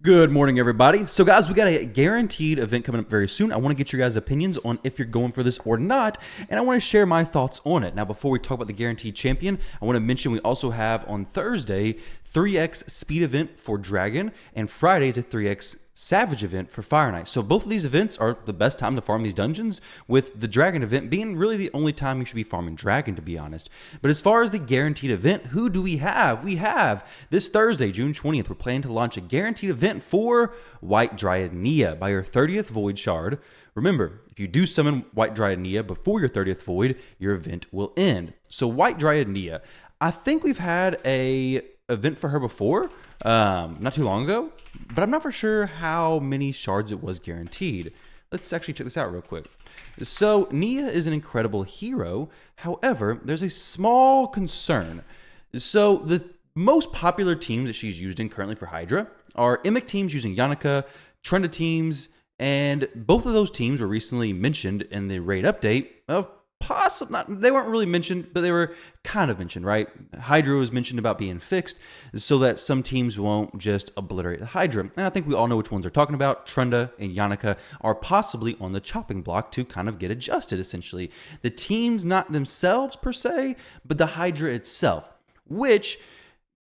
Good morning, everybody. So guys, we got a guaranteed event coming up very soon. I want to get your guys' opinions on if you're going for this or not, and I want to share my thoughts on it. Now, before we talk about the guaranteed champion, I want to mention we also have on Thursday 3x speed event for Dragon, and Friday is a 3x Savage event for Fire Knight. So both of these events are the best time to farm these dungeons, with the Dragon event being really the only time you should be farming Dragon, to be honest. But as far as the guaranteed event, who do we have? We have this Thursday, June 20th, we're planning to launch a guaranteed event for White Dryad Nia by your 30th Void Shard. Remember, if you do summon White Dryad Nia before your 30th Void, your event will end. So White Dryad Nia, I think we've had a event for her before, not too long ago, but I'm not for sure how many shards it was guaranteed. Let's actually check this out real quick. So Nia is an incredible hero. However, there's a small concern. So the most popular teams that she's used in currently for Hydra are Immic teams using Yannica, Trenda teams, and both of those teams were recently mentioned in the raid update of they weren't really mentioned, but they were kind of mentioned, right? Hydra was mentioned about being fixed so that some teams won't just obliterate the Hydra. And I think we all know which ones they're talking about. Trenda and Yannica are possibly on the chopping block to kind of get adjusted, essentially. The teams, not themselves per se, but the Hydra itself, which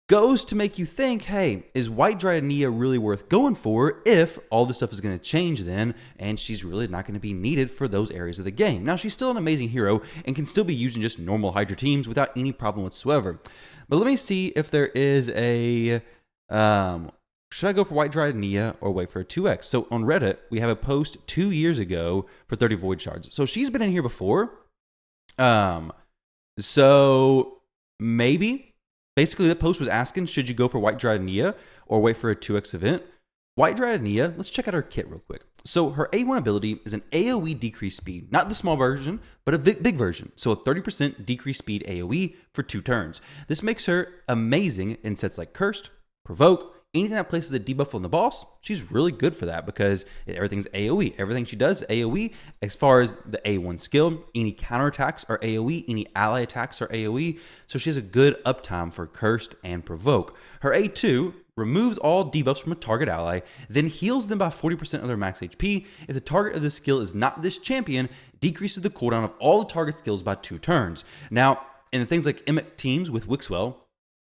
goes to make you think, hey, is White Dryad Nia really worth going for if all this stuff is going to change then, and she's really not going to be needed for those areas of the game? Now, she's still an amazing hero and can still be used in just normal Hydra teams without any problem whatsoever. But let me see if there is a... should I go for White Dryad Nia or wait for a 2x? So on Reddit, we have a post 2 years ago for 30 Void Shards. So she's been in here before. So maybe... Basically, the post was asking, should you go for White Dryad Nia or wait for a 2x event? White Dryad Nia, let's check out her kit real quick. So her A1 ability is an AoE decrease speed, not the small version, but a big version. So a 30% decrease speed AoE for 2 turns. This makes her amazing in sets like Cursed, Provoke, anything that places a debuff on the boss. She's really good for that because everything's AoE. Everything she does is AoE. As far as the A1 skill, any counterattacks are AoE, any ally attacks are AoE. So she has a good uptime for Cursed and Provoke. Her A2 removes all debuffs from a target ally, then heals them by 40% of their max HP. If the target of this skill is not this champion, decreases the cooldown of all the target skills by 2 turns. Now, in things like Immic teams with Wixwell,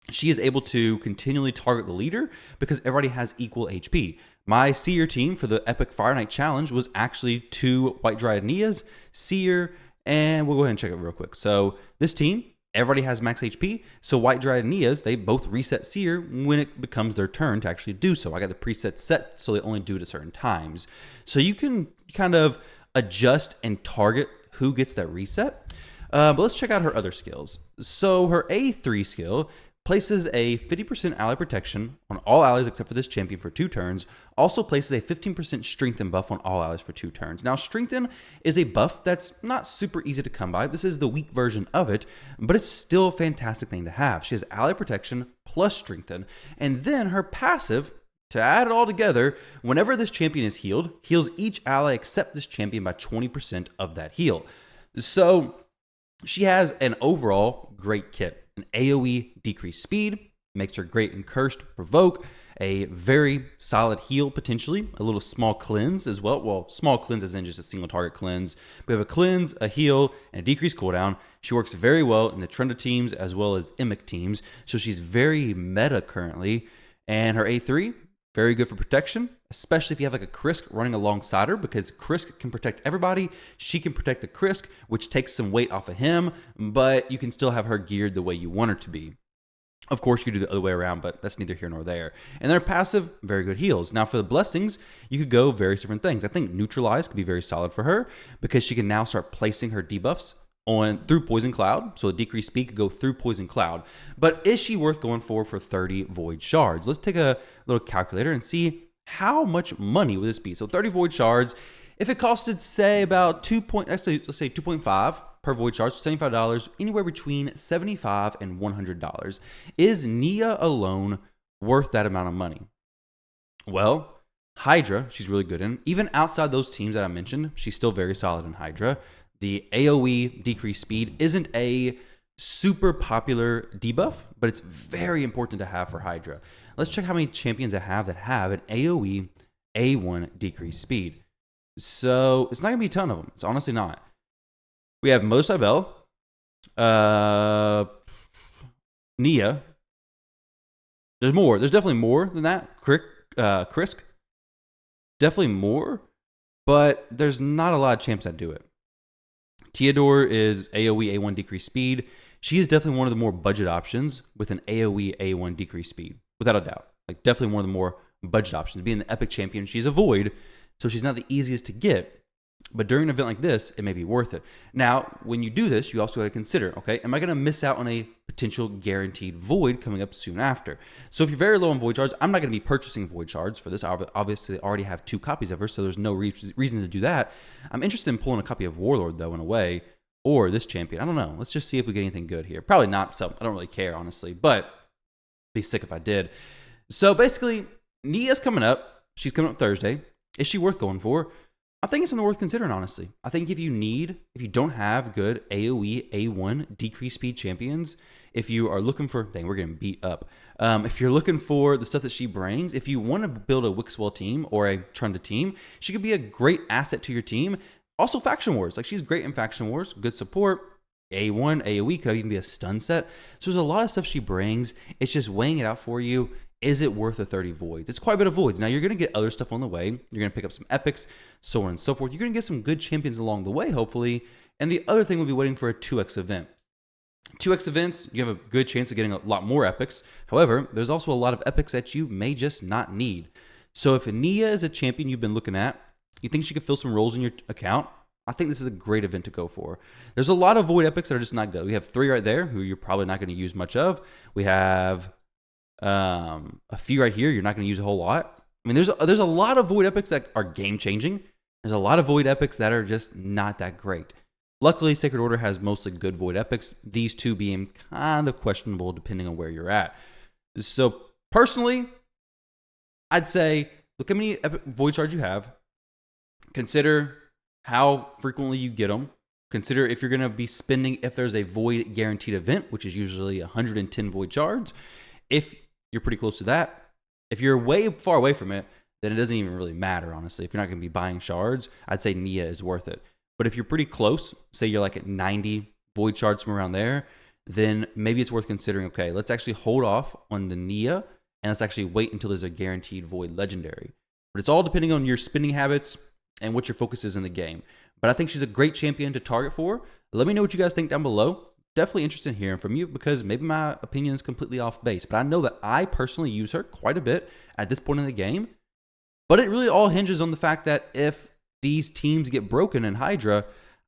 she is able to continually target the leader because everybody has equal HP. My Seer team for the Epic Fire Knight Challenge was actually 2 White Dryad Nias, Seer, and we'll go ahead and check it real quick. So this team, everybody has max HP, so White Dryad Nias, they both reset Seer when it becomes their turn to actually do so. I got the preset set, so they only do it at certain times. So you can kind of adjust and target who gets that reset. But let's check out her other skills. So her A3 skill places a 50% ally protection on all allies except for this champion for 2 turns. Also places a 15% strengthen buff on all allies for 2 turns. Now, strengthen is a buff that's not super easy to come by. This is the weak version of it, but it's still a fantastic thing to have. She has ally protection plus strengthen, and then her passive, to add it all together, whenever this champion is healed, heals each ally except this champion by 20% of that heal. So she has an overall great kit. An AoE decreased speed, makes her great in Cursed, Provoke, a very solid heal potentially, a little small cleanse as well. Well, small cleanse as in just a single target cleanse. We have a cleanse, a heal, and a decreased cooldown. She works very well in the Trenda teams as well as Immic teams, so she's very meta currently. And her A3, very good for protection, especially if you have like a Krisk running alongside her, because Krisk can protect everybody. She can protect the Krisk, which takes some weight off of him, but you can still have her geared the way you want her to be. Of course, you could do the other way around, but that's neither here nor there. And their passive, very good heals. Now, for the blessings, you could go various different things. I think Neutralize could be very solid for her because she can now start placing her debuffs through Poison Cloud, so a decreased speed could go through Poison Cloud. But is she worth going for 30 Void Shards? Let's take a little calculator and see how much money would this be. So 30 Void Shards, if it costed, say, about let's say 2.5 per Void Shard, so $75, anywhere between $75 and $100. Is Nia alone worth that amount of money? Well, Hydra, she's really good in. Even outside those teams that I mentioned, she's still very solid in Hydra. The AoE decreased speed isn't a super popular debuff, but it's very important to have for Hydra. let's check how many champions I have that have an AoE A1 decreased speed. So it's not going to be a ton of them. It's honestly not. We have Mo Sibel, Nia. There's more. There's definitely more than that. Krisk. Definitely more. But there's not a lot of champs that do it. Theodore is AoE A1 decreased speed. She is definitely one of the more budget options with an AoE A1 decreased speed. Without a doubt. Like definitely one of the more budget options. Being the epic champion, she's a void. So she's not the easiest to get. But during an event like this, it may be worth it. Now, when you do this, you also got to consider, okay, am I going to miss out on a potential guaranteed void coming up soon after? So if you're very low on void shards, I'm not going to be purchasing void shards for this. I obviously already have 2 copies of her, so there's no reason to do that. I'm interested in pulling a copy of Warlord, though, in a way, or this champion. I don't know. Let's just see if we get anything good here. Probably not, so I don't really care, honestly, but I'd be sick if I did. So basically, Nia's coming up. She's coming up Thursday. Is she worth going for? I think it's something worth considering, honestly. I think if you don't have good AoE A1 decreased speed champions, if you are looking for, dang, we're getting beat up. If you're looking for the stuff that she brings, if you want to build a Wixwell team or a Trunda team, she could be a great asset to your team. Also, Faction Wars. Like, she's great in Faction Wars. Good support. A1, AoE could even be a stun set. So there's a lot of stuff she brings. It's just weighing it out for you. Is it worth the 30 voids? It's quite a bit of voids. Now, you're going to get other stuff on the way. You're going to pick up some epics, so on and so forth. You're going to get some good champions along the way, hopefully. And the other thing would be waiting for a 2x event. 2x events, you have a good chance of getting a lot more epics. However, there's also a lot of epics that you may just not need. So if Nia is a champion you've been looking at, you think she could fill some roles in your account, I think this is a great event to go for. There's a lot of void epics that are just not good. We have 3 right there who you're probably not going to use much of. We have a few right here you're not going to use a whole lot. I mean, there's a lot of void epics that are game changing. There's a lot of void epics that are just not that great. Luckily, Sacred Order has mostly good void epics, these 2 being kind of questionable depending on where you're at. So personally, I'd say look how many void shards you have. Consider how frequently you get them. Consider if you're going to be spending, if there's a void guaranteed event, which is usually 110 void shards. If you're pretty close to that, if you're way far away from it, then it doesn't even really matter, honestly. If you're not going to be buying shards, I'd say Nia is worth it. But if you're pretty close, say you're like at 90 void shards from around there, then maybe it's worth considering, okay, let's actually hold off on the Nia, and let's actually wait until there's a guaranteed void legendary. But it's all depending on your spending habits and what your focus is in the game. But I think she's a great champion to target for. Let me know what you guys think down below. Definitely interested in hearing from you because maybe my opinion is completely off base. But I know that I personally use her quite a bit at this point in the game. But it really all hinges on the fact that if these teams get broken in Hydra,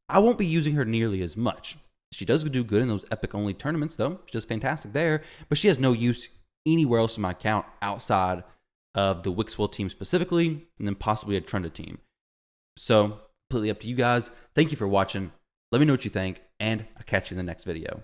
I won't be using her nearly as much. She does do good in those epic-only tournaments, though. She does fantastic there. But she has no use anywhere else in my account outside of the Wixwell team specifically, and then possibly a Trunda team. So, completely up to you guys. Thank you for watching. Let me know what you think, and I'll catch you in the next video.